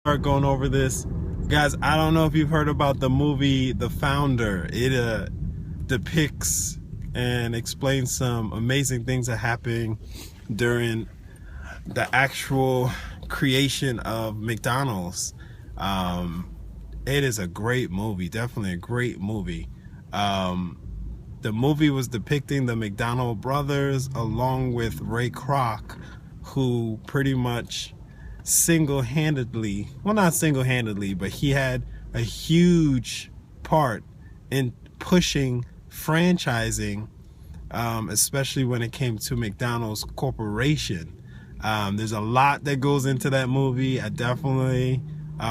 start going over this, guys, I don't know if you've heard about the movie The Founder. It depicts and explains some amazing things that happened during the actual creation of McDonald's. It is a great movie, definitely a great movie. The movie was depicting the McDonald brothers along with Ray Kroc, who pretty much single-handedly, well, not single-handedly, but he had a huge part in pushing franchising, especially when it came to McDonald's Corporation. There's a lot that goes into that movie. I definitely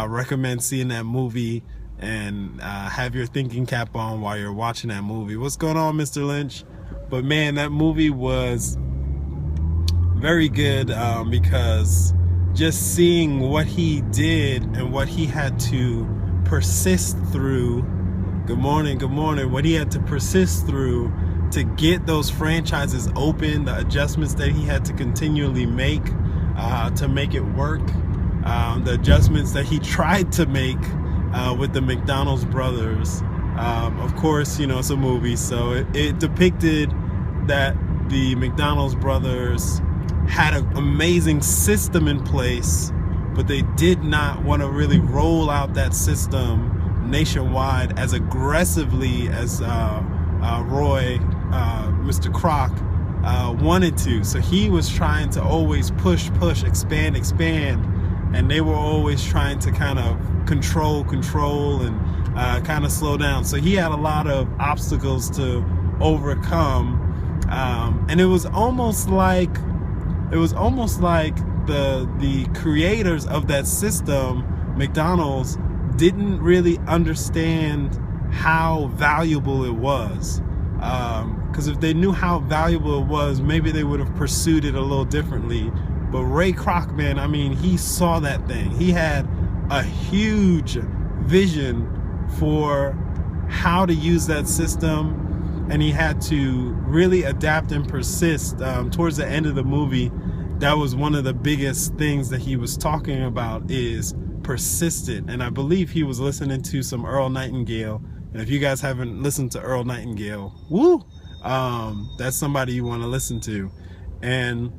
recommend seeing that movie and have your thinking cap on while you're watching that movie. What's going on, Mr. Lynch? But man, that movie was very good because just seeing what he did and what he had to persist through. Good morning, what he had to persist through to get those franchises open, the adjustments that he had to continually make to make it work, the adjustments that he tried to make with the McDonald's brothers. Of course, you know, it's a movie, so it depicted that the McDonald's brothers had an amazing system in place, but they did not want to really roll out that system nationwide as aggressively as Mr. Kroc wanted to. So he was trying to always push, expand, and they were always trying to kind of control and kind of slow down. So he had a lot of obstacles to overcome, and it was almost like the creators of that system, McDonald's, didn't really understand how valuable it was. Because if they knew how valuable it was, maybe they would have pursued it a little differently. But Ray Kroc, man, I mean, he saw that thing. He had a huge vision for how to use that system, and he had to really adapt and persist. Towards the end of the movie, that was one of the biggest things that he was talking about, is persistent. And I believe he was listening to some Earl Nightingale. And if you guys haven't listened to Earl Nightingale, woo, that's somebody you want to listen to. And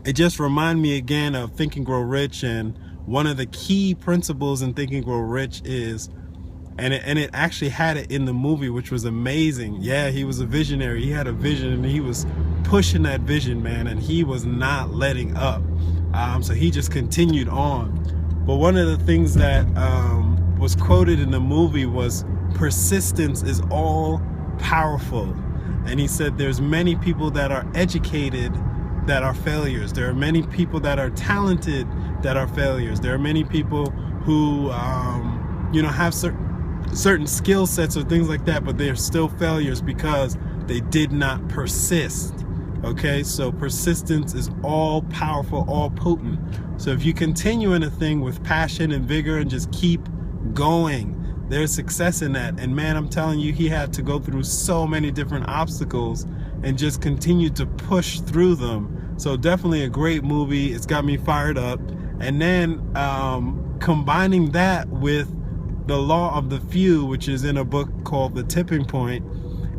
it just reminded me again of Think and Grow Rich. And one of the key principles in Think and Grow Rich is, and it actually had it in the movie, which was amazing. Yeah, he was a visionary. He had a vision, and he was pushing that vision, man, and he was not letting up. So he just continued on. But one of the things that was quoted in the movie was, persistence is all powerful. And he said there's many people that are educated that are failures. There are many people that are talented that are failures. There are many people who have certain skill sets or things like that, but they're still failures because they did not persist. Okay, so persistence is all powerful, all potent. So if you continue in a thing with passion and vigor and just keep going, there's success in that. And man, I'm telling you, he had to go through so many different obstacles and just continue to push through them. So definitely a great movie. It's got me fired up. And then combining that with The Law of the Few, which is in a book called The Tipping Point,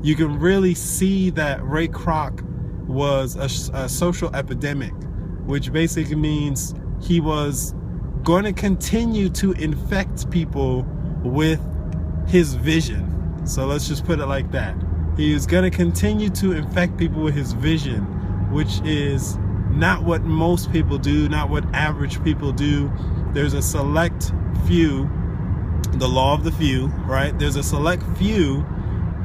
you can really see that Ray Kroc was a social epidemic, which basically means he was going to continue to infect people with his vision. So let's just put it like that. He is going to continue to infect people with his vision, which is not what most people do, not what average people do. There's a select few, the law of the few, right? There's a select few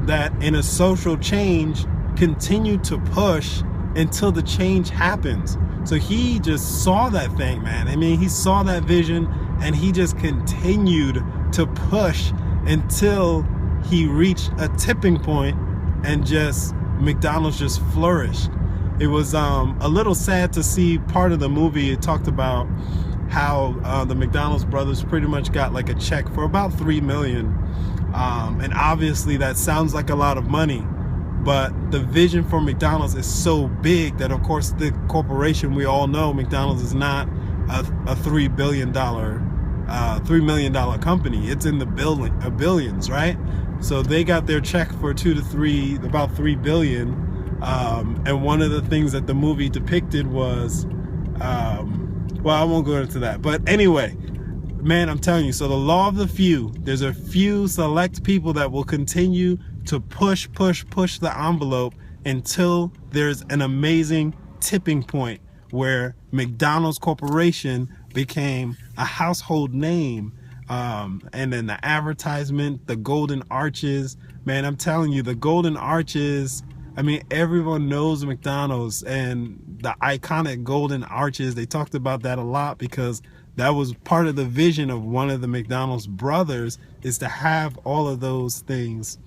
that in a social change continue to push until the change happens. So he just saw that thing, man. I mean, he saw that vision, and he just continued to push until he reached a tipping point, and just McDonald's just flourished. It was a little sad to see part of the movie. It talked about how the McDonald's brothers pretty much got like a check for about $3 million. And obviously that sounds like a lot of money, but the vision for McDonald's is so big that, of course, the corporation, we all know McDonald's is not a $3 billion $3 million company. It's in the billions, right? So they got their check for about $3 billion. And one of the things that the movie depicted was, well, I won't go into that. But anyway, man, I'm telling you, so the law of the few, there's a few select people that will continue to push the envelope until there's an amazing tipping point where McDonald's Corporation became a household name. And then the advertisement, the golden arches, man, I'm telling you, the golden arches, I mean, everyone knows McDonald's, and the iconic golden arches, they talked about that a lot because that was part of the vision of one of the McDonald's brothers, is to have all of those things,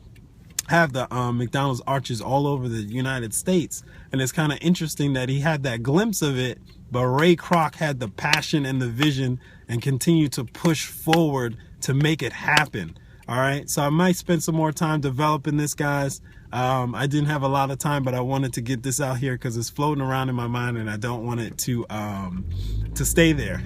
have the McDonald's arches all over the United States. And it's kind of interesting that he had that glimpse of it, but Ray Kroc had the passion and the vision and continued to push forward to make it happen. All right, so I might spend some more time developing this, guys. I didn't have a lot of time, but I wanted to get this out here because it's floating around in my mind and I don't want it to stay there.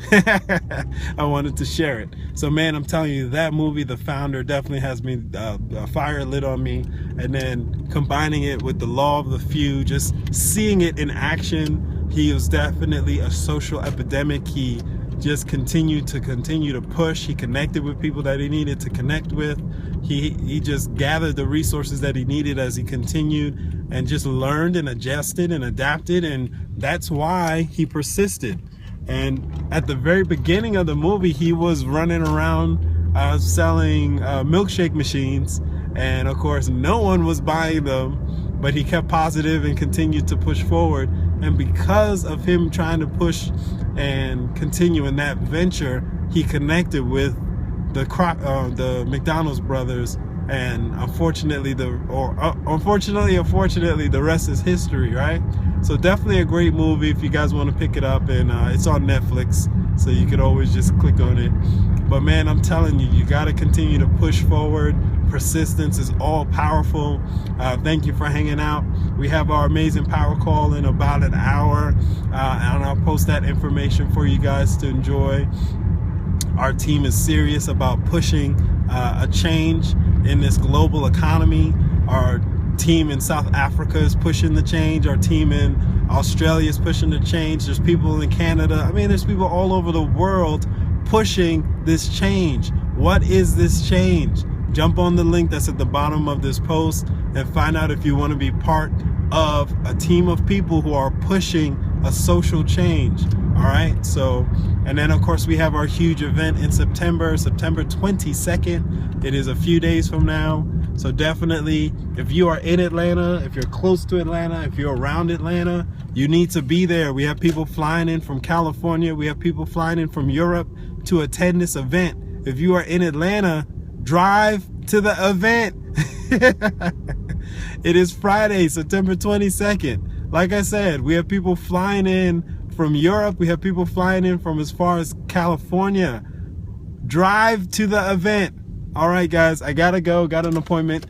I wanted to share it. So, man, I'm telling you, that movie, The Founder, definitely has me a fire lit on me. And then combining it with The Law of the Few, just seeing it in action, he was definitely a social epidemic. He just continued to push. He connected with people that he needed to connect with. He just gathered the resources that he needed as he continued, and just learned and adjusted and adapted, and that's why he persisted. And at the very beginning of the movie, he was running around selling milkshake machines, and of course no one was buying them, but he kept positive and continued to push forward. And because of him trying to push and continue in that venture, he connected with the McDonald's brothers, and unfortunately, the rest is history, right? So definitely a great movie if you guys want to pick it up, and it's on Netflix, so you could always just click on it. But man, I'm telling you, you got to continue to push forward. Persistence is all powerful. Thank you for hanging out. We have our amazing power call in about an hour, and I'll post that information for you guys to enjoy. Our team is serious about pushing a change in this global economy. Our team in South Africa is pushing the change. Our team in Australia is pushing the change. There's people in Canada. I mean, there's people all over the world pushing this change. What is this change? Jump on the link that's at the bottom of this post and find out if you want to be part of a team of people who are pushing a social change. All right, so, and then of course we have our huge event in September 22nd. It is a few days from now. So definitely, if you are in Atlanta, if you're close to Atlanta, if you're around Atlanta, you need to be there. We have people flying in from California. We have people flying in from Europe to attend this event. If you are in Atlanta, drive to the event. It is Friday, September 22nd. Like I said, we have people flying in from Europe. We have people flying in from as far as California. Drive to the event. All right, guys, I gotta go. Got an appointment.